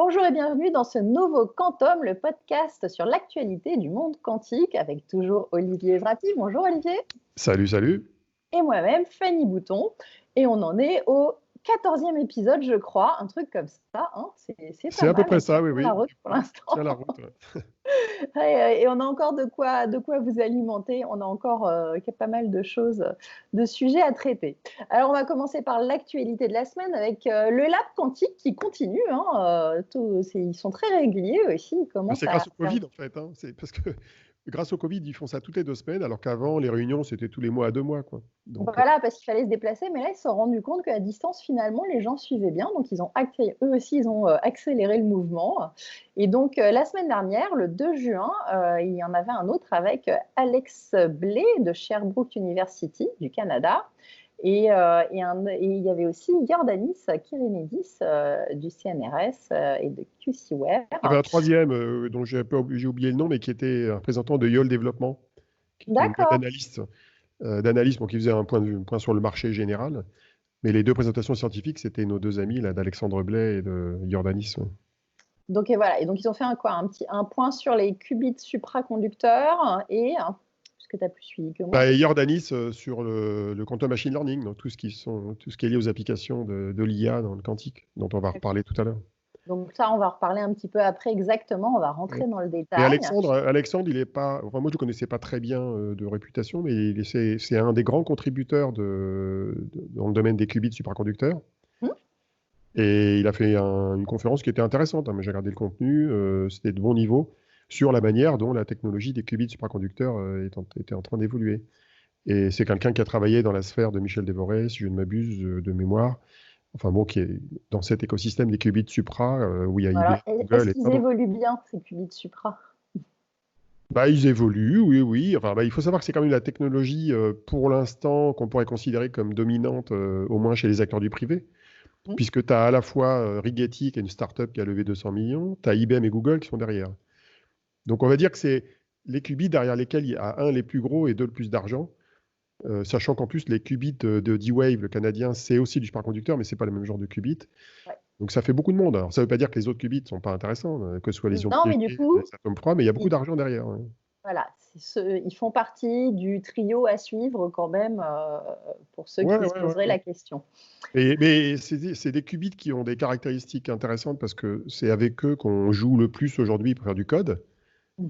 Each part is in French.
Bonjour et bienvenue dans ce nouveau Quantum, le podcast sur l'actualité du monde quantique avec toujours Olivier Vrapi. Bonjour Olivier. Salut, salut. Et moi-même, Fanny Bouton. Et on en est au 14e épisode, je crois, un truc comme ça. Hein. C'est C'est pas à peu mal, près on ça, tient oui, la oui. route pour l'instant. Tiens la route. Ouais. Et on a encore de quoi vous alimenter. On a encore pas mal de choses, de sujets à traiter. Alors, on va commencer par l'actualité de la semaine avec le Lab Quantique qui continue. Hein, ils sont très réguliers aussi. Ils commencent C'est à grâce au Covid, en fait. Hein. C'est parce que grâce au Covid, ils font ça toutes les 2 semaines, alors qu'avant, les réunions, c'était tous les mois à 2 mois, quoi. Donc, Voilà, parce qu'il fallait se déplacer, mais là, ils se sont rendus compte qu'à distance, finalement, les gens suivaient bien. Donc, eux aussi, ils ont accéléré le mouvement. Et donc, la semaine dernière, le 2 juin, il y en avait un autre avec Alex Blay de Sherbrooke University du Canada. Et il y avait aussi Jordanis Kyrienidis du CNRS et de QCware. il y avait un troisième dont j'ai oublié le nom, mais qui était un représentant de YOL Développement, qui était une boîte D'accord. d'analyste, qui faisait un point sur le marché général. Mais les deux présentations scientifiques, c'était nos deux amis, là, d'Alexandre Blais et de Jordanis. Ouais. Donc, et voilà. Et donc, ils ont fait un point sur les qubits supraconducteurs parce que tu as plus suivi que moi. Et Jordanis sur le quantum machine learning, donc tout ce qui est lié aux applications de l'IA dans le quantique, dont on va reparler tout à l'heure. Donc ça, on va reparler un petit peu après exactement, on va rentrer dans le détail. Et Alexandre, il est pas. Enfin, moi, je ne le connaissais pas très bien de réputation, mais c'est un des grands contributeurs dans le domaine des qubits supraconducteurs. Et il a fait une conférence qui était intéressante. Mais j'ai regardé le contenu, c'était de bon niveau sur la manière dont la technologie des qubits supraconducteurs était en train d'évoluer. Et c'est quelqu'un qui a travaillé dans la sphère de Michel Devoré, si je ne m'abuse, de mémoire. Enfin bon, qui est dans cet écosystème des qubits supra, où il y a Alors, Google est-ce et qu'ils évoluent bien, ces qubits supra? Ils évoluent, oui, oui. Enfin, il faut savoir que c'est quand même la technologie, pour l'instant, qu'on pourrait considérer comme dominante, au moins chez les acteurs du privé, puisque tu as à la fois Rigetti, qui est une start-up qui a levé 200 millions, tu as IBM et Google qui sont derrière. Donc on va dire que c'est les qubits derrière lesquels il y a les plus gros et deux le plus d'argent, sachant qu'en plus les qubits de D-Wave, le canadien, c'est aussi du superconducteur, mais c'est pas le même genre de qubits. Ouais. Donc ça fait beaucoup de monde. Alors ça veut pas dire que les autres qubits sont pas intéressants, que ce soit les ions mais du coup, les atomes froids, mais il y a beaucoup d'argent derrière. Ouais. Voilà, ils font partie du trio à suivre quand même pour ceux qui se poseraient la question. Mais c'est des qubits qui ont des caractéristiques intéressantes parce que c'est avec eux qu'on joue le plus aujourd'hui pour faire du code,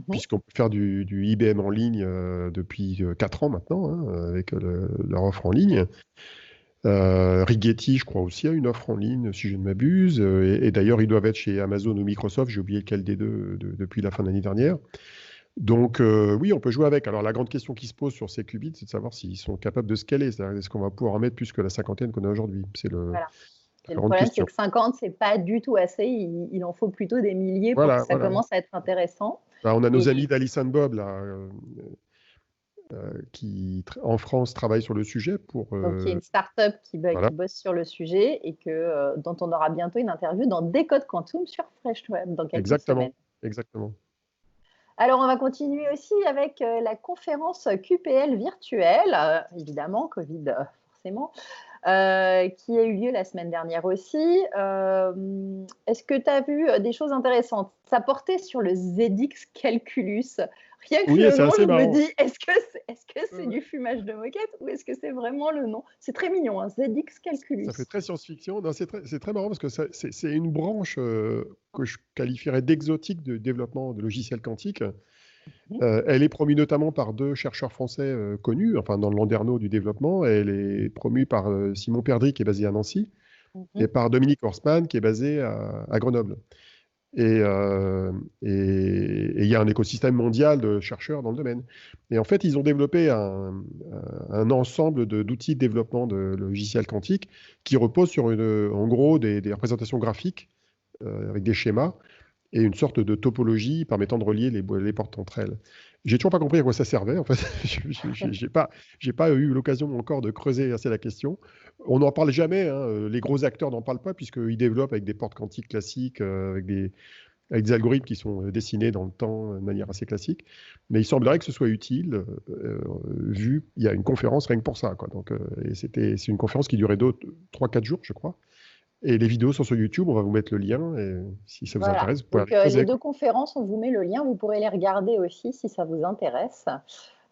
puisqu'on peut faire du IBM en ligne depuis 4 ans maintenant, hein, avec leur offre en ligne. Rigetti, je crois aussi, a une offre en ligne, si je ne m'abuse. Et d'ailleurs, ils doivent être chez Amazon ou Microsoft, j'ai oublié lequel des deux depuis la fin de l'année dernière. Donc oui, on peut jouer avec. Alors la grande question qui se pose sur ces qubits, c'est de savoir s'ils sont capables de scaler. C'est-à-dire, est-ce qu'on va pouvoir en mettre plus que la cinquantaine qu'on a aujourd'hui? C'est le problème, c'est que 50, c'est pas du tout assez. Il en faut plutôt des milliers pour que ça commence à être intéressant. On a nos amis d'Alice and Bob là, qui en France travaillent sur le sujet Donc il y a une start-up qui bosse sur le sujet et dont on aura bientôt une interview dans Décode Quantum sur FreshWeb dans quelques semaines. Exactement. Alors, on va continuer aussi avec la conférence QPL virtuelle, évidemment, Covid forcément, qui a eu lieu la semaine dernière aussi. Est-ce que tu as vu des choses intéressantes? Ça portait sur le ZX Calculus. Rien que le nom, je me dis, est-ce que c'est du fumage de moquette ou est-ce que c'est vraiment le nom? C'est très mignon, hein, ZX Calculus. Ça fait très science-fiction. C'est très marrant parce que c'est une branche que je qualifierais d'exotique de développement de logiciels quantiques. Elle est promue notamment par 2 chercheurs français connus, enfin dans le landerneau du développement. Elle est promue par Simon Perdry, qui est basé à Nancy, et par Dominique Horstmann, qui est basé à Grenoble. Et il y a un écosystème mondial de chercheurs dans le domaine. Et en fait, ils ont développé un ensemble d'outils de développement de logiciels quantiques qui reposent sur en gros des représentations graphiques avec des schémas et une sorte de topologie permettant de relier les portes entre elles. J'ai toujours pas compris à quoi ça servait. En fait, j'ai pas eu l'occasion encore de creuser assez la question. On n'en parle jamais. Hein. Les gros acteurs n'en parlent pas puisqu'ils développent avec des portes quantiques classiques, avec des algorithmes qui sont dessinés dans le temps de manière assez classique. Mais il semblerait que ce soit utile, vu il y a une conférence rien que pour ça. Quoi. Donc, c'est une conférence qui durait 3-4 jours, je crois. Et les vidéos sont sur YouTube, on va vous mettre le lien. Et si ça vous Voilà. intéresse, vous pouvez Donc, aller les creuser. 2 conférences, on vous met le lien. Vous pourrez les regarder aussi si ça vous intéresse.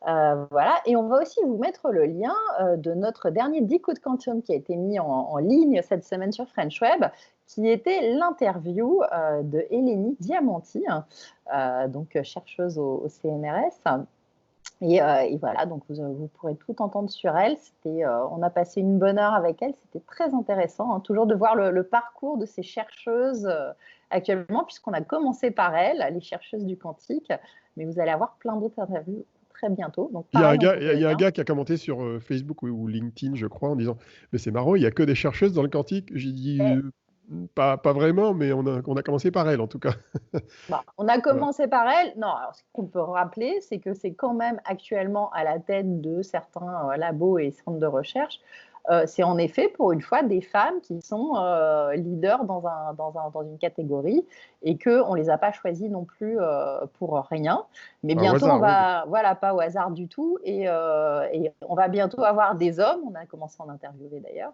Voilà. Et on va aussi vous mettre le lien de notre dernier Decode Quantum qui a été mis en ligne cette semaine sur French Web, qui était l'interview de Eleni Diamanti, donc chercheuse au CNRS. Et voilà, donc vous pourrez tout entendre sur elle. On a passé une bonne heure avec elle, c'était très intéressant, hein, toujours de voir le parcours de ces chercheuses actuellement, puisqu'on a commencé par elle, les chercheuses du quantique, mais vous allez avoir plein d'autres interviews très bientôt. Donc Il y a un pareil, on gars, vous met il le y a un lien. gars qui a commenté sur Facebook ou LinkedIn, je crois, en disant mais c'est marrant, il n'y a que des chercheuses dans le quantique. J'ai dit Et, pas vraiment, mais on a commencé par elle en tout cas. bon, on a Voilà. commencé par elle. Non, alors, ce qu'on peut rappeler, c'est que c'est quand même actuellement à la tête de certains labos et centres de recherche. C'est en effet, pour une fois, des femmes qui sont leaders dans une catégorie et qu'on ne les a pas choisies non plus pour rien. Mais Au bientôt, on hasard, oui. va, voilà, pas au hasard du tout. Et on va bientôt avoir des hommes. On a commencé à en interviewer d'ailleurs.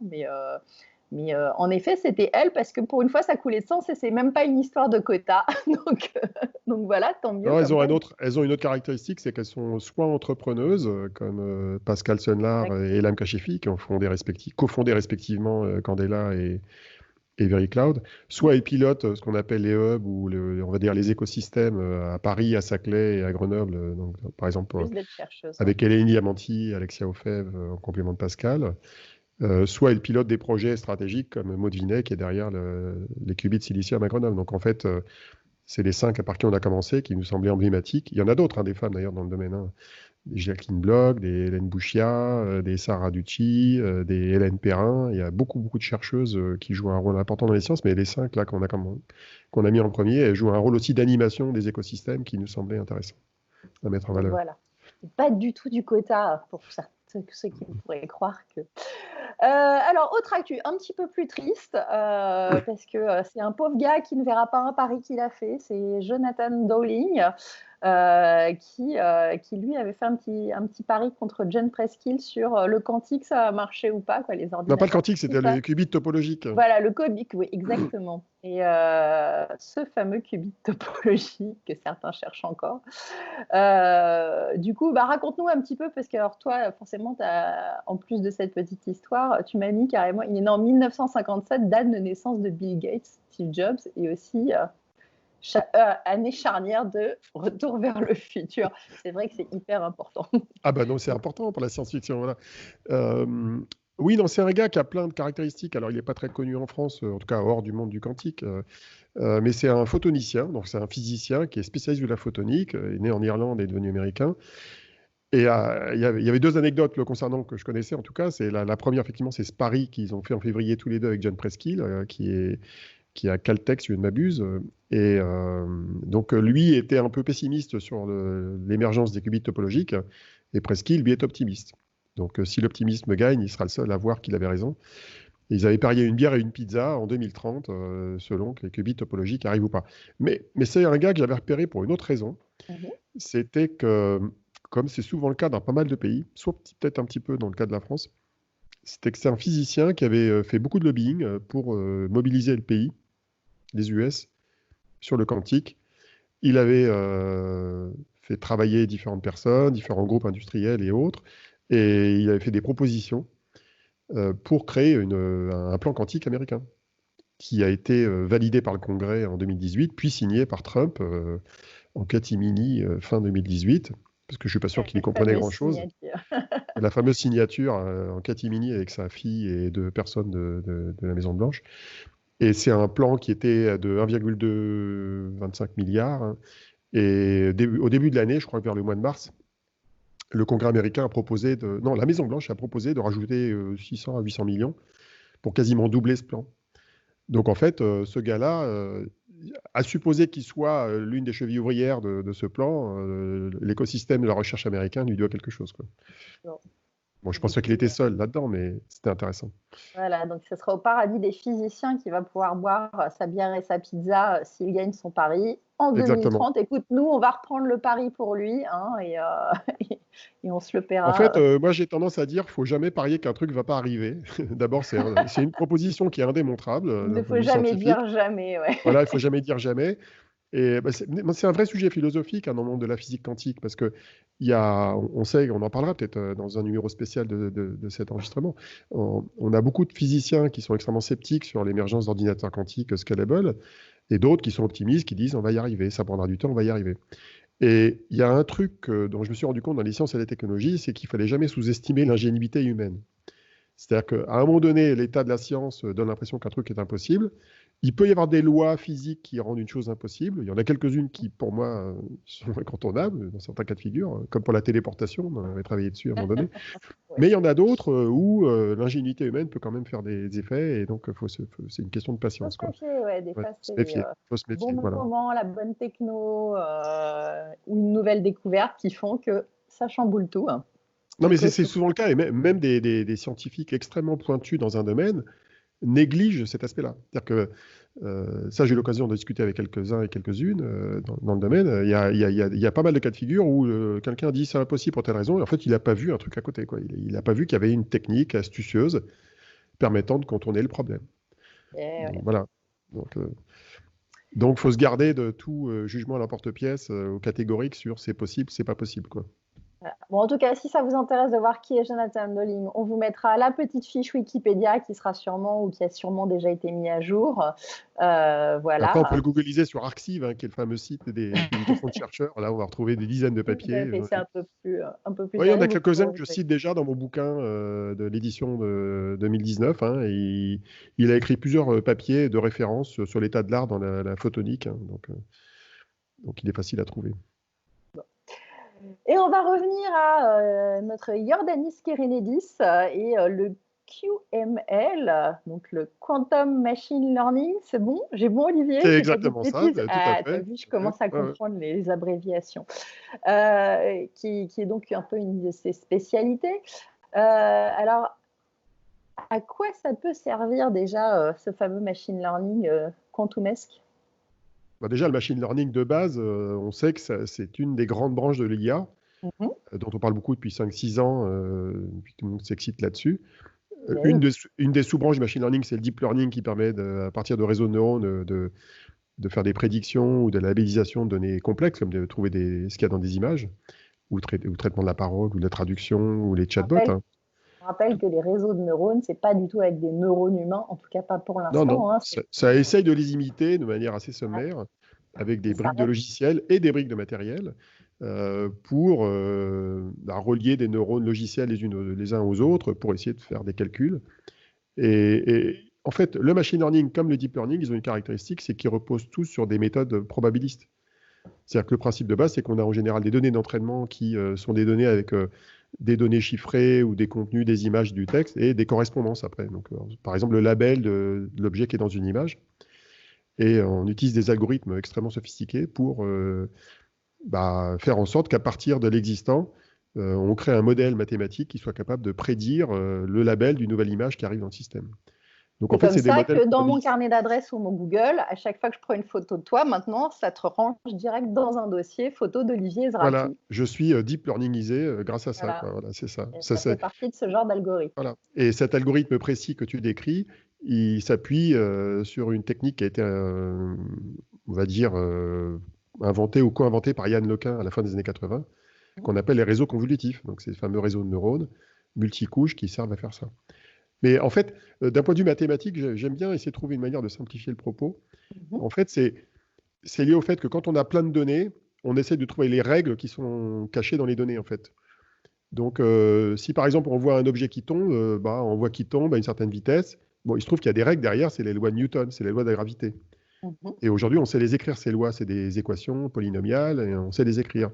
Mais en effet, c'était elle parce que pour une fois, ça coulait de sens et c'est même pas une histoire de quota. donc voilà, tant mieux. Non, Comme quoi. elles ont une autre caractéristique, c'est qu'elles sont soit entrepreneuses, comme Pascal Sunlar et Elam Kashefi, qui cofondé respectivement Candela et VeryCloud, soit elles pilotent ce qu'on appelle les hubs ou on va dire les écosystèmes à Paris, à Saclay et à Grenoble. Donc, par exemple, Plus d'être chercheuse. avec Eleni Diamanti, Alexia Ofev en complément de Pascal. Soit elles pilotent des projets stratégiques comme Maud Vinet qui est derrière les qubits de silicium à Grenoble. Donc en fait, c'est les 5 par qui on a commencé qui nous semblaient emblématiques. Il y en a d'autres, hein, des femmes d'ailleurs dans le domaine. Hein. Des Jacqueline Bloch, des Hélène Bouchia, des Sarah Ducci, des Hélène Perrin. Il y a beaucoup de chercheuses qui jouent un rôle important dans les sciences, mais les 5 là qu'on a mis en premier, elles jouent un rôle aussi d'animation des écosystèmes qui nous semblait intéressant à mettre en Donc valeur. voilà. Pas du tout du quota pour ceux qui pourraient croire que. Alors, autre actu, un petit peu plus triste, parce que c'est un pauvre gars qui ne verra pas un pari qu'il a fait. C'est Jonathan Dowling, qui lui avait fait un petit pari contre John Preskill sur le quantique, ça a marché ou pas, quoi, les Non, pas le ordinateurs. quantique, c'était le qubit topologique. Voilà, le cubique, oui, exactement. Et ce fameux qubit topologique que certains cherchent encore. Du coup, raconte-nous un petit peu, parce que alors, toi, forcément, en plus de cette petite histoire, tu m'as mis carrément, il est né en 1957, date de naissance de Bill Gates, Steve Jobs, et aussi année charnière de Retour vers le futur. C'est vrai que c'est hyper important. Ah bah non, c'est important pour la science-fiction. Voilà. Oui, non, c'est un gars qui a plein de caractéristiques. Alors, il n'est pas très connu en France, en tout cas hors du monde du quantique, mais c'est un photonicien, donc c'est un physicien qui est spécialiste de la photonique, est né en Irlande et est devenu américain. Et il y avait 2 anecdotes le concernant que je connaissais, en tout cas. C'est la première, effectivement, c'est ce pari qu'ils ont fait en février tous les deux avec John Preskill, qui est à Caltech, si je ne m'abuse. Et donc, lui était un peu pessimiste sur l'émergence des qubits topologiques, et Preskill, lui, est optimiste. Donc, si l'optimisme gagne, il sera le seul à voir qu'il avait raison. Et ils avaient parié une bière et une pizza en 2030, selon que les qubits topologiques arrivent ou pas. Mais c'est un gars que j'avais repéré pour une autre raison. C'était que, comme c'est souvent le cas dans pas mal de pays, soit peut-être un petit peu dans le cas de la France, c'était que c'est un physicien qui avait fait beaucoup de lobbying pour mobiliser le pays, les US, sur le quantique. Il avait fait travailler différentes personnes, différents groupes industriels et autres, et il avait fait des propositions pour créer un plan quantique américain, qui a été validé par le Congrès en 2018, puis signé par Trump en catimini fin 2018, parce que je ne suis pas sûr qu'il y comprenait grand-chose. La fameuse signature en catimini avec sa fille et 2 personnes de la Maison-Blanche. Et c'est un plan qui était de 1,25 milliard. Hein. Et au début de l'année, je crois que vers le mois de mars, le Congrès américain a proposé la Maison-Blanche a proposé de rajouter 600 à 800 millions pour quasiment doubler ce plan. Donc en fait, ce gars-là, à supposer qu'il soit l'une des chevilles ouvrières de ce plan, l'écosystème de la recherche américain lui doit quelque chose, quoi. Bon, je Du pensais qu'il coup, était seul là-dedans, mais c'était intéressant. voilà, donc ce sera au paradis des physiciens qui va pouvoir boire sa bière et sa pizza s'il gagne son pari en Exactement. 2030. Écoute, nous, on va reprendre le pari pour lui hein, et on se le En fait, paiera. moi, j'ai tendance à dire, faut jamais parier qu'un truc va pas arriver. D'abord, c'est une proposition qui est indémontrable Il ne d'un point de faut vue jamais scientifique. dire jamais. Ouais. Voilà, il faut jamais dire jamais. Et bah, c'est un vrai sujet philosophique dans le monde de la physique quantique, parce que on sait, on en parlera peut-être dans un numéro spécial de cet enregistrement. On a beaucoup de physiciens qui sont extrêmement sceptiques sur l'émergence d'ordinateurs quantiques scalables, et d'autres qui sont optimistes, qui disent on va y arriver, ça prendra du temps, on va y arriver. Et il y a un truc dont je me suis rendu compte dans les sciences et les technologies, c'est qu'il fallait jamais sous-estimer l'ingénuité humaine. C'est-à-dire qu'à un moment donné, l'état de la science donne l'impression qu'un truc est impossible. Il peut y avoir des lois physiques qui rendent une chose impossible. Il y en a quelques-unes qui, pour moi, sont incontournables dans certains cas de figure, comme pour la téléportation, on avait travaillé dessus à un moment donné. Ouais. Mais il y en a d'autres où l'ingénuité humaine peut quand même faire des effets, et donc c'est une question de Faut patience, se quoi. méfier, ouais. Des Ouais, fois, se c'est méfier, faut se le bon méfier, voilà. moment, la bonne techno ou une nouvelle découverte qui font que ça chamboule tout. Hein. Non, mais Écoute, c'est souvent le cas, et même des scientifiques extrêmement pointus dans un domaine négligent cet aspect-là. C'est-à-dire que ça, j'ai eu l'occasion de discuter avec quelques-uns et quelques-unes dans le domaine. Il y a pas mal de cas de figure où quelqu'un dit c'est impossible pour telle raison, et en fait, il n'a pas vu un truc à côté, quoi. Il n'a pas vu qu'il y avait une technique astucieuse permettant de contourner le problème. Donc ouais. voilà. Donc, faut se garder de tout jugement à l'emporte-pièce ou catégorique sur c'est possible, c'est pas possible, quoi. Voilà. Bon, en tout cas, si ça vous intéresse de voir qui est Jonathan Dolling, on vous mettra la petite fiche Wikipédia qui sera sûrement ou qui a sûrement déjà été mise à jour. Après, on peut Voilà. le googliser sur Arxiv, hein, qui est le fameux site des publications de chercheurs. Là, on va retrouver des dizaines de papiers. C'est un peu plus Oui, il y en sérieux. a Vous quelques-uns pourrez que je retrouver. cite déjà dans mon bouquin de l'édition de 2019. Hein, et il a écrit plusieurs papiers de référence sur l'état de l'art dans la photonique. Hein, donc, il est facile à trouver. Et on va revenir à notre Jordanis Kerenedis et le QML, donc le Quantum Machine Learning. C'est bon? J'ai bon, Olivier? C'est J'ai pas dit de exactement ça, bêtises? tout à Ah, t'as fait. vu, je Tout à fait. commence à Ouais, ouais. comprendre les abréviations. Qui est donc un peu une de ses spécialités. Alors, à quoi ça peut servir déjà ce fameux machine learning quantumesque? Bah, déjà, le machine learning de base, on sait que c'est une des grandes branches de l'IA, Mhm. dont on parle beaucoup depuis 5-6 ans, puis tout le monde s'excite là-dessus. Ben Une, oui. une des sous-branches du machine learning, c'est le deep learning qui permet, à partir de réseaux de neurones, de faire des prédictions ou de la labellisation de données complexes, comme de trouver ce qu'il y a dans des images, ou traitement de la parole, ou de la traduction, ou les On chatbots. rappelle, Hein. on rappelle que les réseaux de neurones, c'est pas du tout avec des neurones humains, en tout cas pas pour Non, non, l'instant. Hein, ça essaye de les imiter de manière assez sommaire, avec des ça briques de reste logiciels et des briques de matériel, pour relier des neurones logiciels les uns aux autres pour essayer de faire des calculs. Et en fait, le machine learning comme le deep learning, ils ont une caractéristique, c'est qu'ils reposent tous sur des méthodes probabilistes. C'est-à-dire que le principe de base, c'est qu'on a en général des données d'entraînement qui sont des données avec des données chiffrées ou des contenus, des images, du texte et des correspondances après. Donc, par exemple, le label de l'objet qui est dans une image. Et on utilise des algorithmes extrêmement sophistiqués pour faire en sorte qu'à partir de l'existant, on crée un modèle mathématique qui soit capable de prédire le label d'une nouvelle image qui arrive dans le système. Donc en C'est fait, comme c'est des ça modèles que dans mon probabilistes. carnet d'adresses ou mon Google, à chaque fois que je prends une photo de toi, maintenant, ça te range direct dans un dossier photo d'Olivier Voilà, Ezraki. je suis deep learningisé grâce à ça, Voilà. quoi. Voilà, c'est ça. Et Ça, ça fait partie de ce genre d'algorithme. voilà. Et cet algorithme précis que tu décris, il s'appuie sur une technique qui a été, on va dire, inventée ou co-inventée par Yann Lequin à la fin des années 80, qu'on appelle les réseaux convolutifs. Donc, c'est ces fameux réseaux de neurones multicouches qui servent à faire ça. Mais en fait, d'un point de vue mathématique, j'aime bien essayer de trouver une manière de simplifier le propos. Mhm. En fait, c'est lié au fait que quand on a plein de données, on essaie de trouver les règles qui sont cachées dans les données, en fait. Donc, si par exemple on voit un objet qui tombe, on voit qu'il tombe à une certaine vitesse. Bon, il se trouve qu'il y a des règles derrière, c'est les lois de Newton, c'est les lois de la gravité. Mhm. Et aujourd'hui, on sait les écrire, ces lois, c'est des équations polynomiales, et on sait les écrire.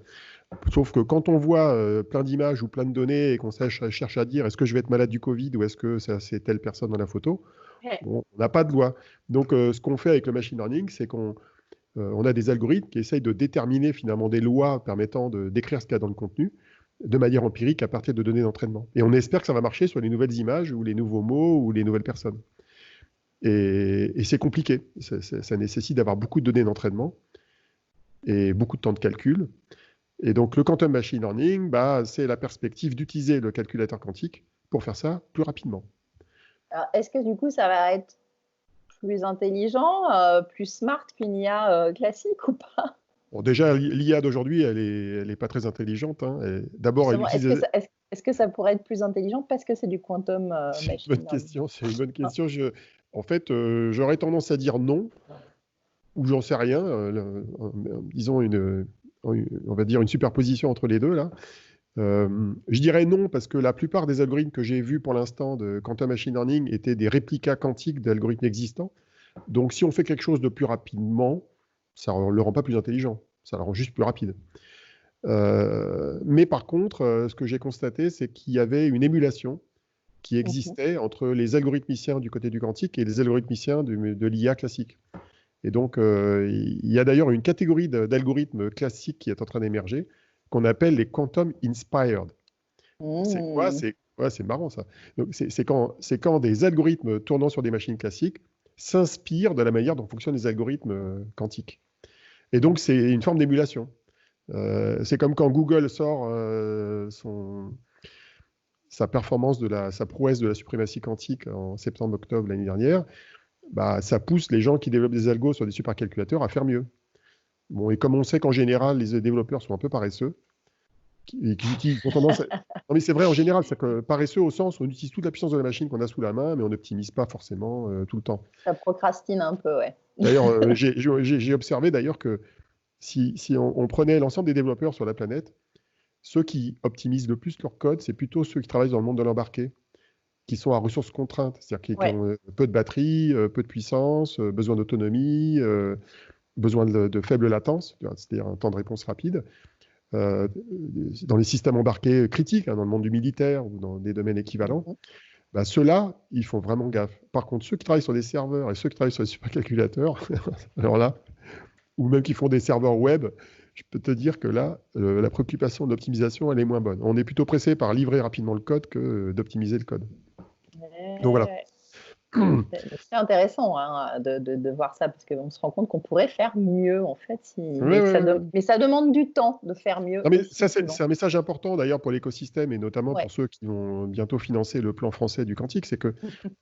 Sauf que quand on voit plein d'images ou plein de données et qu'on cherche à dire est-ce que je vais être malade du Covid ou est-ce que c'est telle personne dans la photo, Ouais. bon, on n'a pas de loi. Donc, ce qu'on fait avec le machine learning, c'est qu'on a des algorithmes qui essayent de déterminer finalement des lois permettant de décrire ce qu'il y a dans le contenu. de manière empirique à partir de données d'entraînement. Et on espère que ça va marcher sur les nouvelles images ou les nouveaux mots ou les nouvelles personnes. Et c'est compliqué. Ça nécessite d'avoir beaucoup de données d'entraînement et beaucoup de temps de calcul. Et donc, le quantum machine learning, c'est la perspective d'utiliser le calculateur quantique pour faire ça plus rapidement. Alors, est-ce que du coup, ça va être plus intelligent, plus smart qu'une IA classique ou pas? Bon, déjà, l'IA d'aujourd'hui, elle est pas très intelligente. Hein. D'abord, elle utilise... Est-ce que ça pourrait être plus intelligent parce que c'est du quantum machine learning? C'est une bonne question. En fait, j'aurais tendance à dire non, ou j'en sais rien. Disons on va dire une superposition entre les deux, là. Je dirais non parce que la plupart des algorithmes que j'ai vus pour l'instant de quantum machine learning étaient des réplicas quantiques d'algorithmes existants. Donc, si on fait quelque chose de plus rapidement, ça ne le rend pas plus intelligent, ça le rend juste plus rapide. Mais par contre, ce que j'ai constaté, c'est qu'il y avait une émulation qui existait entre les algorithmiciens du côté du quantique et les algorithmiciens de l'IA classique. Et donc, il y a d'ailleurs une catégorie d'algorithmes classiques qui est en train d'émerger, qu'on appelle les quantum inspired. C'est quoi? C'est marrant ça. C'est quand des algorithmes tournant sur des machines classiques s'inspirent de la manière dont fonctionnent les algorithmes quantiques. Et donc, c'est une forme d'émulation. C'est comme quand Google sort sa performance sa prouesse de la suprématie quantique en septembre-octobre l'année dernière. Ça pousse les gens qui développent des algos sur des supercalculateurs à faire mieux. Bon, et comme on sait qu'en général, les développeurs sont un peu paresseux, qui ont tendance à... Non, mais c'est vrai en général, c'est que paresseux au sens où on utilise toute la puissance de la machine qu'on a sous la main, mais on n'optimise pas forcément tout le temps. Ça procrastine un peu, ouais. D'ailleurs, j'ai observé d'ailleurs que si on prenait l'ensemble des développeurs sur la planète, ceux qui optimisent le plus leur code, c'est plutôt ceux qui travaillent dans le monde de l'embarqué, qui sont à ressources contraintes, c'est-à-dire qui ont peu de batterie, peu de puissance, besoin d'autonomie, besoin de faible latence, c'est-à-dire un temps de réponse rapide. Dans les systèmes embarqués critiques, dans le monde du militaire ou dans des domaines équivalents, ceux-là, ils font vraiment gaffe. Par contre, ceux qui travaillent sur des serveurs et ceux qui travaillent sur des supercalculateurs, alors là, ou même qui font des serveurs web, je peux te dire que là, la préoccupation de l'optimisation, elle est moins bonne. On est plutôt pressé par livrer rapidement le code que d'optimiser le code. Donc voilà. C'est intéressant de voir ça parce qu'on se rend compte qu'on pourrait faire mieux en fait. Mais ça demande du temps de faire mieux. Non, mais ça, c'est un message important d'ailleurs pour l'écosystème et notamment pour ceux qui vont bientôt financer le plan français du quantique, c'est que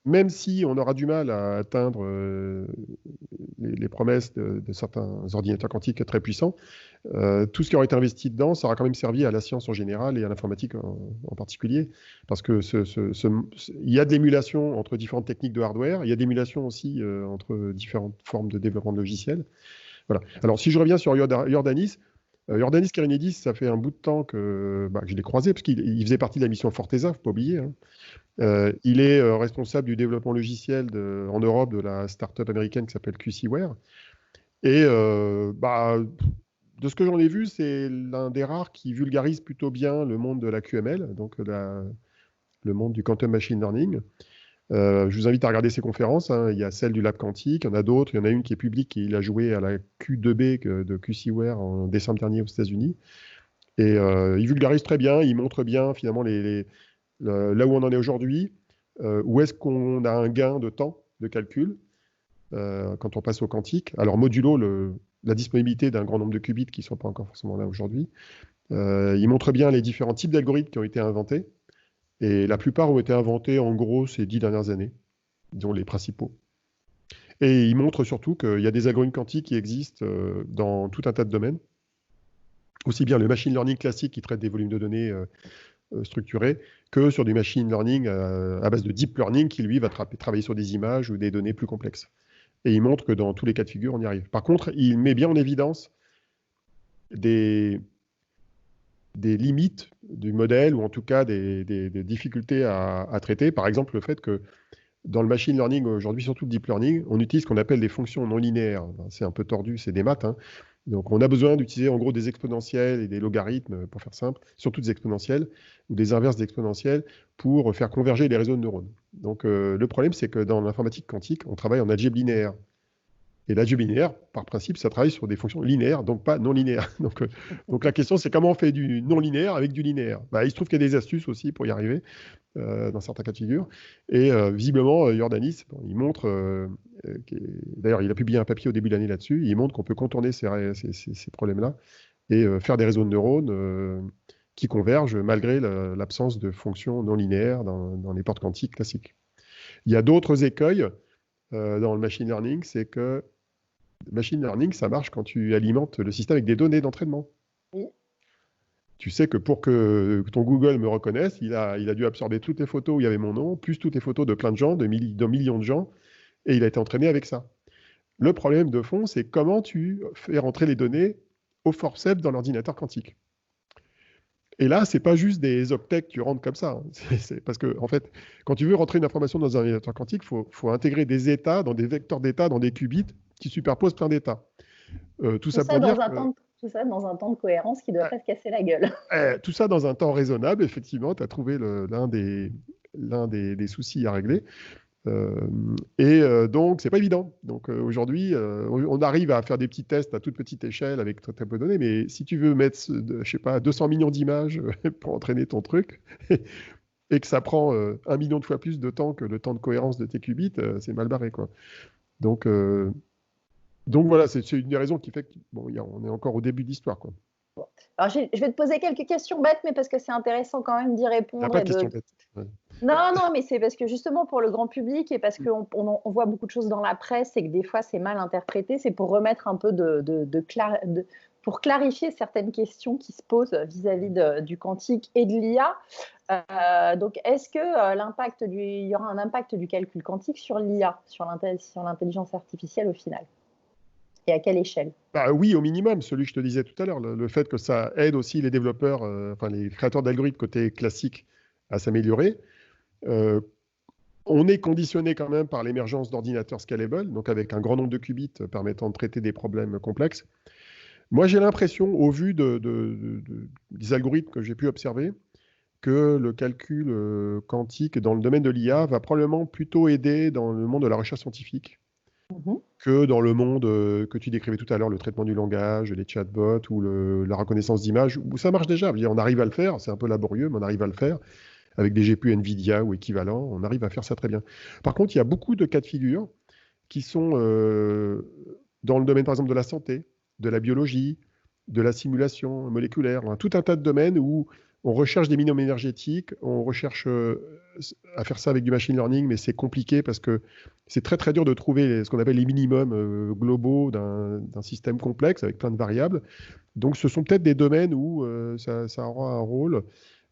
même si on aura du mal à atteindre les promesses de certains ordinateurs quantiques très puissants, tout ce qui aura été investi dedans, ça aura quand même servi à la science en général et à l'informatique en particulier, parce que il y a de l'émulation entre différentes techniques de hardware, il y a de l'émulation aussi entre différentes formes de développement de logiciels. Voilà. Alors, si je reviens sur Jordanis Kyrianidis, ça fait un bout de temps que je l'ai croisé, parce qu'il faisait partie de la mission Forteza, il ne faut pas oublier. Hein. Il est responsable du développement logiciel en Europe de la start-up américaine qui s'appelle QCware. Et de ce que j'en ai vu, c'est l'un des rares qui vulgarise plutôt bien le monde de la QML, donc le monde du quantum machine learning. Je vous invite à regarder ses conférences. Hein. Il y a celle du Lab Quantique, il y en a d'autres. Il y en a une qui est publique et il a joué à la Q2B de QCware en décembre dernier aux États-Unis. Et il vulgarise très bien, il montre bien finalement là où on en est aujourd'hui, où est-ce qu'on a un gain de temps de calcul quand on passe au quantique. Alors modulo la disponibilité d'un grand nombre de qubits qui ne sont pas encore forcément là aujourd'hui. Il montre bien les différents types d'algorithmes qui ont été inventés. Et la plupart ont été inventés en gros ces 10 dernières années, disons les principaux. Et il montre surtout qu'il y a des algorithmes quantiques qui existent dans tout un tas de domaines. Aussi bien le machine learning classique qui traite des volumes de données structurés, que sur du machine learning à base de deep learning qui lui va travailler sur des images ou des données plus complexes. Et il montre que dans tous les cas de figure, on y arrive. Par contre, il met bien en évidence des limites du modèle, ou en tout cas des difficultés à traiter. Par exemple, le fait que dans le machine learning aujourd'hui, surtout le deep learning, on utilise ce qu'on appelle des fonctions non linéaires. C'est un peu tordu, c'est des maths. Hein. Donc on a besoin d'utiliser en gros des exponentielles et des logarithmes, pour faire simple, surtout des exponentielles, ou des inverses d'exponentielles, pour faire converger les réseaux de neurones. Donc le problème, c'est que dans l'informatique quantique, on travaille en algèbre linéaire. Et l'algèbre linéaire, par principe, ça travaille sur des fonctions linéaires, donc pas non linéaires. Donc la question, c'est comment on fait du non linéaire avec du linéaire. Bah, il se trouve qu'il y a des astuces aussi pour y arriver, dans certains cas de figure. Et visiblement, Jordanis, bon, il montre, d'ailleurs, il a publié un papier au début de l'année là-dessus, il montre qu'on peut contourner ces problèmes-là et faire des réseaux de neurones qui convergent malgré l'absence de fonctions non linéaires dans les portes quantiques classiques. Il y a d'autres écueils dans le machine learning, c'est que le machine learning, ça marche quand tu alimentes le système avec des données d'entraînement. Oui. Tu sais que pour que ton Google me reconnaisse, il a dû absorber toutes les photos où il y avait mon nom, plus toutes les photos de plein de gens, de millions de gens, et il a été entraîné avec ça. Le problème de fond, c'est comment tu fais rentrer les données au forceps dans l'ordinateur quantique. Et là, c'est pas juste des octets que tu rentres comme ça. Hein. C'est parce que, en fait, quand tu veux rentrer une information dans un ordinateur quantique, il faut intégrer des états, dans des vecteurs d'états, dans des qubits qui superposent plein d'états. Tout ça pour dire que... Tout ça dans un temps de cohérence qui ne doit pas se casser la gueule. Tout ça dans un temps raisonnable, effectivement, tu as trouvé l'un des soucis à régler. Donc, c'est pas évident. Donc, aujourd'hui, on arrive à faire des petits tests à toute petite échelle avec très, très peu de données, mais si tu veux mettre, je sais pas, 200 millions d'images pour entraîner ton truc, et que ça prend 1 million de fois plus de temps que le temps de cohérence de tes qubits, c'est mal barré, quoi. Donc voilà, c'est une des raisons qui fait qu'on on est encore au début de l'histoire, quoi. Alors, je vais te poser quelques questions bêtes, mais parce que c'est intéressant quand même d'y répondre. Il n'y a pas de questions bêtes. Ouais. Non, mais c'est parce que justement pour le grand public et parce qu'on voit beaucoup de choses dans la presse et que des fois c'est mal interprété, c'est pour remettre un peu pour clarifier certaines questions qui se posent vis-à-vis du quantique et de l'IA. Donc, est-ce que il y aura un impact du calcul quantique sur l'IA, sur l'intelligence artificielle au final? Et à quelle échelle? Bah oui, au minimum, celui que je te disais tout à l'heure, le fait que ça aide aussi les développeurs, enfin les créateurs d'algorithmes côté classique à s'améliorer. On est conditionné quand même par l'émergence d'ordinateurs scalables, donc avec un grand nombre de qubits permettant de traiter des problèmes complexes. Moi, j'ai l'impression, au vu des algorithmes que j'ai pu observer, que le calcul quantique dans le domaine de l'IA va probablement plutôt aider dans le monde de la recherche scientifique que dans le monde que tu décrivais tout à l'heure, le traitement du langage, les chatbots ou la reconnaissance d'images, où ça marche déjà. On arrive à le faire, c'est un peu laborieux, mais on arrive à le faire. Avec des GPU NVIDIA ou équivalents, on arrive à faire ça très bien. Par contre, il y a beaucoup de cas de figure qui sont dans le domaine, par exemple, de la santé, de la biologie, de la simulation moléculaire, tout un tas de domaines où on recherche des minimums énergétiques, on recherche à faire ça avec du machine learning, mais c'est compliqué parce que c'est très très dur de trouver ce qu'on appelle les minimums globaux d'un système complexe avec plein de variables. Donc ce sont peut-être des domaines où ça aura un rôle,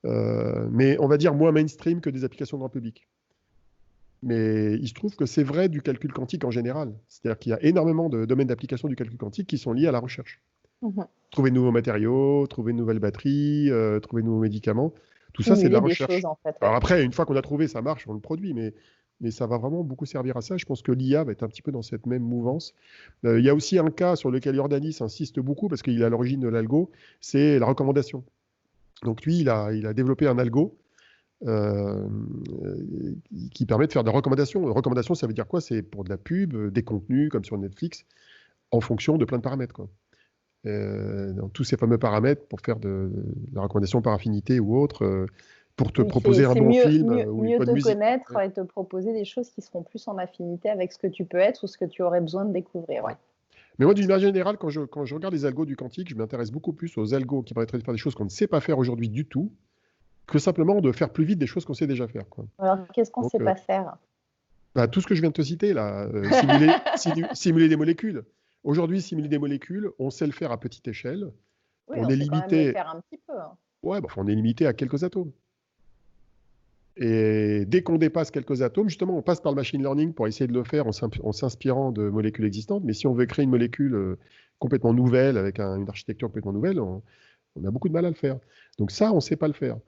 mais on va dire moins mainstream que des applications grand public. Mais il se trouve que c'est vrai du calcul quantique en général. C'est-à-dire qu'il y a énormément de domaines d'application du calcul quantique qui sont liés à la recherche. Trouver de nouveaux matériaux, trouver de nouvelles batteries, trouver de nouveaux médicaments. Tout ça, c'est de la recherche. Choses, en fait, ouais. Alors après, une fois qu'on a trouvé, ça marche, on le produit, mais ça va vraiment beaucoup servir à ça. Je pense que l'IA va être un petit peu dans cette même mouvance. Il y a aussi un cas sur lequel Jordanis insiste beaucoup, parce qu'il est à l'origine de l'algo, c'est la recommandation. Donc lui, il a développé un algo qui permet de faire des recommandations. Recommandations, ça veut dire quoi? C'est pour de la pub, des contenus, comme sur Netflix, en fonction de plein de paramètres, quoi. Dans tous ces fameux paramètres pour faire de la recommandation par affinité ou autre, pour te proposer un bon film ou une bonne musique. Mieux te connaître et te proposer des choses qui seront plus en affinité avec ce que tu peux être ou ce que tu aurais besoin de découvrir. Ouais. Mais moi, d'une manière générale, quand je regarde les algos du quantique, je m'intéresse beaucoup plus aux algos qui permettraient de faire des choses qu'on ne sait pas faire aujourd'hui du tout, que simplement de faire plus vite des choses qu'on sait déjà faire, quoi. Alors, qu'est-ce qu'on ne sait pas faire? Tout ce que je viens de te citer, là, simuler des molécules. Aujourd'hui, simuler des molécules, on sait le faire à petite échelle. Oui, on est limité. Quand même le faire un petit peu. Ouais, on est limité à quelques atomes. Et dès qu'on dépasse quelques atomes, justement, on passe par le machine learning pour essayer de le faire en s'inspirant de molécules existantes. Mais si on veut créer une molécule complètement nouvelle, avec une architecture complètement nouvelle, on a beaucoup de mal à le faire. Donc ça, on ne sait pas le faire.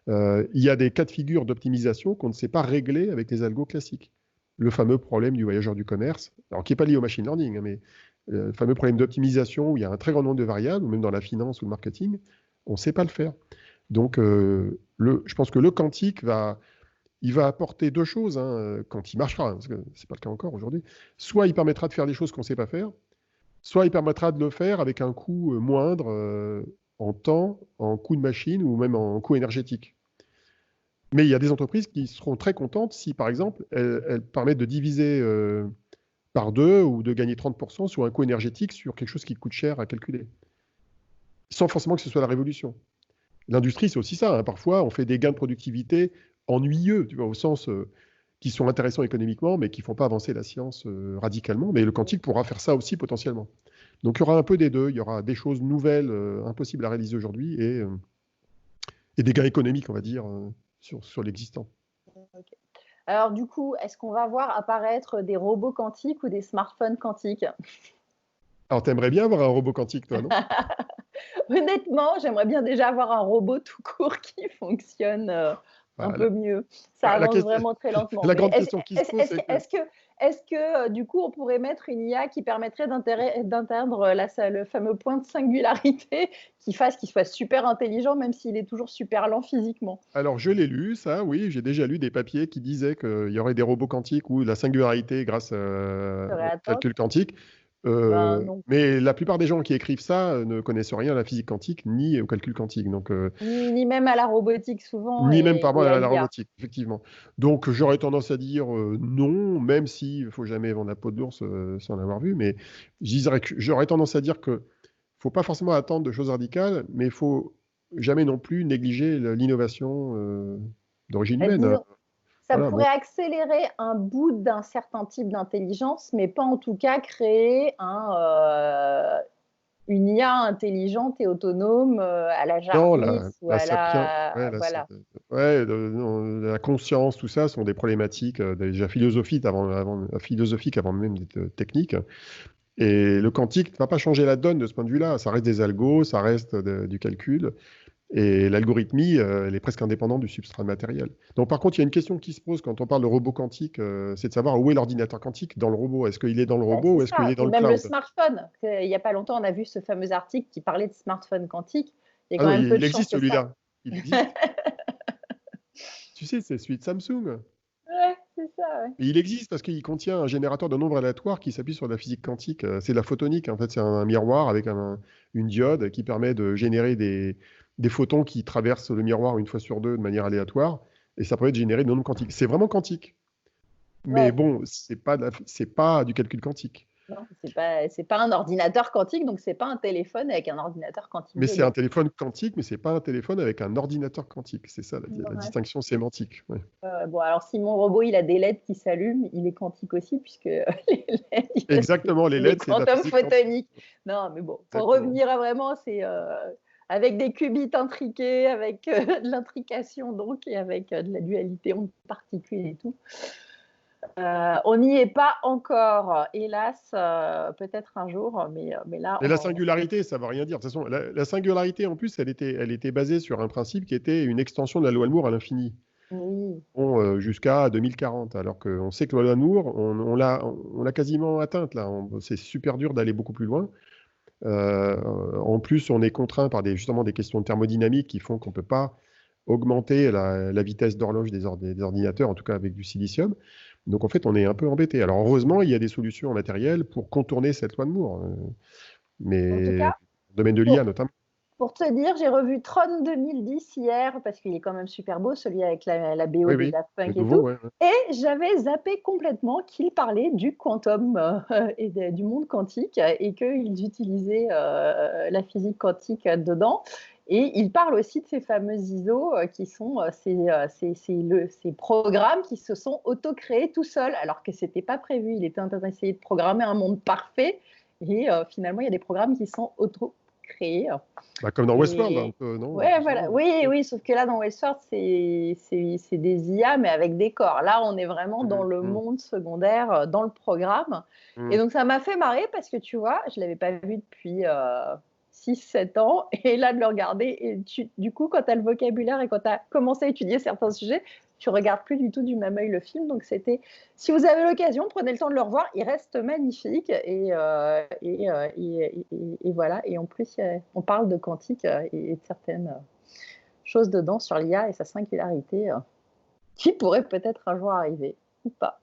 Il y a des cas de figure d'optimisation qu'on ne sait pas régler avec les algos classiques. Le fameux problème du voyageur du commerce, alors qui n'est pas lié au machine learning, hein, mais le fameux problème d'optimisation où il y a un très grand nombre de variables, ou même dans la finance ou le marketing, on ne sait pas le faire. Donc, je pense que le quantique va il va apporter deux choses quand il marchera, parce que ce n'est pas le cas encore aujourd'hui. Soit il permettra de faire des choses qu'on ne sait pas faire, soit il permettra de le faire avec un coût moindre en temps, en coût de machine ou même en coût énergétique. Mais il y a des entreprises qui seront très contentes si, par exemple, elles permettent de diviser par deux ou de gagner 30% sur un coût énergétique sur quelque chose qui coûte cher à calculer, sans forcément que ce soit la révolution. L'industrie, c'est aussi ça. Parfois, on fait des gains de productivité ennuyeux, tu vois, au sens qui sont intéressants économiquement, mais qui ne font pas avancer la science radicalement. Mais le quantique pourra faire ça aussi potentiellement. Donc, il y aura un peu des deux. Il y aura des choses nouvelles, impossibles à réaliser aujourd'hui, et des gains économiques, on va dire, sur l'existant. Okay. Alors, du coup, est-ce qu'on va voir apparaître des robots quantiques ou des smartphones quantiques? Alors, tu aimerais bien avoir un robot quantique, toi, non? Honnêtement, j'aimerais bien déjà avoir un robot tout court qui fonctionne un peu mieux. Ça avance vraiment très lentement. La grande question qui se pose, c'est est-ce que du coup, on pourrait mettre une IA qui permettrait d'atteindre le fameux point de singularité qu'il soit super intelligent, même s'il est toujours super lent physiquement? Alors, je l'ai lu, ça, oui. J'ai déjà lu des papiers qui disaient qu'il y aurait des robots quantiques ou la singularité grâce au calcul quantique. Non. Mais la plupart des gens qui écrivent ça ne connaissent rien à la physique quantique ni au calcul quantique. Donc, ni même à la robotique souvent. Ni même par à la robotique, effectivement. Donc, j'aurais tendance à dire non, même s'il ne faut jamais vendre la peau de l'ours sans l'avoir vu. Mais j'aurais tendance à dire qu'il ne faut pas forcément attendre de choses radicales, mais il ne faut jamais non plus négliger l'innovation d'origine humaine. Disons, ça Voilà, pourrait accélérer un bout d'un certain type d'intelligence, mais pas en tout cas créer une IA intelligente et autonome à la Jarvis ou à la... Voilà. la conscience, tout ça sont des problématiques déjà philosophiques avant même d'être techniques. Et le quantique ne va pas changer la donne de ce point de vue-là. Ça reste des algos, ça reste du calcul. Et l'algorithmie, elle est presque indépendante du substrat matériel. Donc, par contre, il y a une question qui se pose quand on parle de robot quantique, c'est de savoir où est l'ordinateur quantique dans le robot. Est-ce qu'il est dans le robot ou est-ce qu'il est dans le cloud? Même le smartphone. Il n'y a pas longtemps, on a vu ce fameux article qui parlait de smartphone quantique. Il y a quand même peu de chance existe celui-là. Il existe. Tu sais, c'est celui de Samsung. Ouais, c'est ça. Ouais. Et il existe parce qu'il contient un générateur de nombres aléatoires qui s'appuie sur la physique quantique. C'est de la photonique. En fait, c'est un miroir avec une diode qui permet de générer des photons qui traversent le miroir une fois sur deux de manière aléatoire. Et ça permet de générer des nombres quantiques. C'est vraiment quantique. Mais bon, c'est pas du calcul quantique. Non, c'est pas un ordinateur quantique, donc c'est pas un téléphone avec un ordinateur quantique. Mais c'est un téléphone quantique, mais c'est pas un téléphone avec un ordinateur quantique. C'est ça la distinction sémantique. Ouais. Bon, alors si mon robot il a des LED qui s'allument, il est quantique aussi puisque les LED. Exactement, les LED, c'est quantum photonique. Non, mais bon, pour revenir à vraiment, c'est avec des qubits intriqués, avec de l'intrication donc et avec de la dualité en particules et tout. On n'y est pas encore, hélas, peut-être un jour, mais là... Et la singularité, ça ne veut rien dire. De toute façon, la singularité, en plus, elle était basée sur un principe qui était une extension de la loi de Moore à l'infini. Oui. Bon, jusqu'à 2040, alors qu'on sait que la loi de Moore, on l'a quasiment atteinte, là. C'est super dur d'aller beaucoup plus loin. En plus, on est contraint par justement des questions de thermodynamique qui font qu'on ne peut pas augmenter la vitesse d'horloge des ordinateurs, en tout cas avec du silicium. Donc, en fait, on est un peu embêté. Alors, heureusement, il y a des solutions matérielles pour contourner cette loi de Moore. Mais en tout cas, le domaine de l'IA, notamment. Pour te dire, j'ai revu Tron 2010 hier, parce qu'il est quand même super beau, celui avec la BO de Daft Punk et tout. Et j'avais zappé complètement qu'il parlait du quantum et du monde quantique, et qu'ils utilisaient la physique quantique dedans. Et il parle aussi de ces fameux ISO qui sont ces programmes qui se sont auto-créés tout seuls, alors que ce n'était pas prévu. Il était en train d'essayer de programmer un monde parfait. Et finalement, il y a des programmes qui sont auto-créés. Bah, comme dans Westworld, un peu, non? Ouais, voilà. Oui, sauf que là, dans Westworld, c'est des IA, mais avec des corps. Là, on est vraiment dans le monde secondaire, dans le programme. Et donc, ça m'a fait marrer parce que, tu vois, je ne l'avais pas vu depuis 6-7 ans. Et là, de le regarder, et du coup, quand tu as le vocabulaire et quand tu as commencé à étudier certains sujets, tu ne regardes plus du tout du même œil le film. Donc, si vous avez l'occasion, prenez le temps de le revoir. Il reste magnifique. Et voilà. Et en plus, on parle de quantique et de certaines choses dedans sur l'IA et sa singularité. qui pourrait peut-être un jour arriver, ou pas.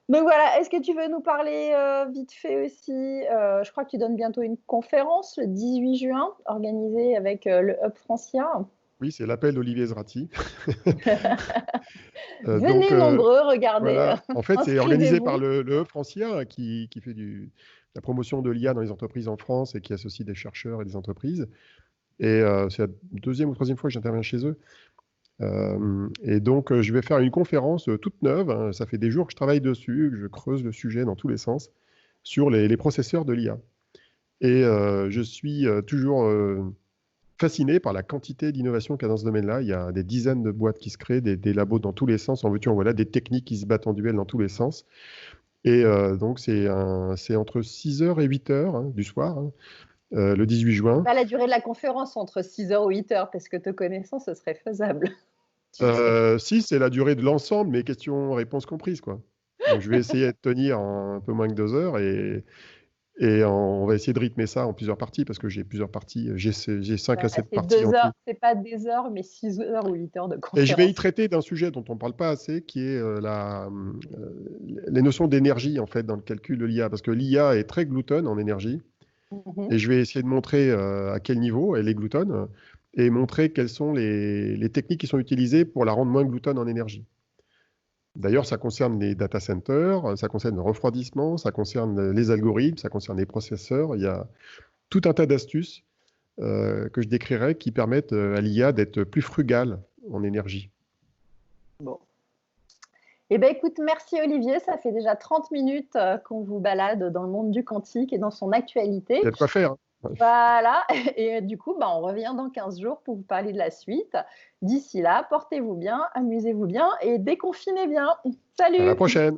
Donc voilà, est-ce que tu veux nous parler vite fait aussi, je crois que tu donnes bientôt une conférence le 18 juin, organisée avec le Hub Francia. Oui, c'est l'appel d'Olivier Zrati. Venez nombreux, regardez, voilà. En fait, c'est organisé par inscrivez-vous. le Hub Francia qui fait la promotion de l'IA dans les entreprises en France et qui associe des chercheurs et des entreprises. Et c'est la deuxième ou troisième fois que j'interviens chez eux. Et donc, je vais faire une conférence toute neuve, hein. Ça fait des jours que je travaille dessus, que je creuse le sujet dans tous les sens, sur les processeurs de l'IA. Et je suis toujours fasciné par la quantité d'innovation qu'il y a dans ce domaine-là. Il y a des dizaines de boîtes qui se créent, des labos dans tous les sens, en veux-tu, en voilà, des techniques qui se battent en duel dans tous les sens. Et donc, c'est entre 6h et 8h hein, du soir, hein, le 18 juin. Pas la durée de la conférence entre 6h ou 8h, parce que te connaissant, ce serait faisable. Si, c'est la durée de l'ensemble, mais questions-réponses comprises, quoi. Donc, je vais essayer de tenir un peu moins que 2 heures et on va essayer de rythmer ça en plusieurs parties parce que j'ai plusieurs parties. J'ai 5 à 7 C'est parties 2 en heures, tout. c'est pas des heures, mais 6 heures ou 8 heures de Et je vais y conférence. traiter d'un sujet dont on ne parle pas assez, qui est les notions d'énergie en fait dans le calcul de l'IA, parce que l'IA est très gloutonne en énergie. Et je vais essayer de montrer à quel niveau elle est gloutonne et montrer quelles sont les techniques qui sont utilisées pour la rendre moins gloutonne en énergie. D'ailleurs, ça concerne les data centers, ça concerne le refroidissement, ça concerne les algorithmes, ça concerne les processeurs. Il y a tout un tas d'astuces que je décrirai qui permettent à l'IA d'être plus frugale en énergie. Bon. Eh bien, écoute, merci Olivier. Ça fait déjà 30 minutes qu'on vous balade dans le monde du quantique et dans son actualité. Il y a de quoi faire. Hein. Voilà. Et du coup, on revient dans 15 jours pour vous parler de la suite. D'ici là, portez-vous bien, amusez-vous bien et déconfinez bien. À la Salut! prochaine.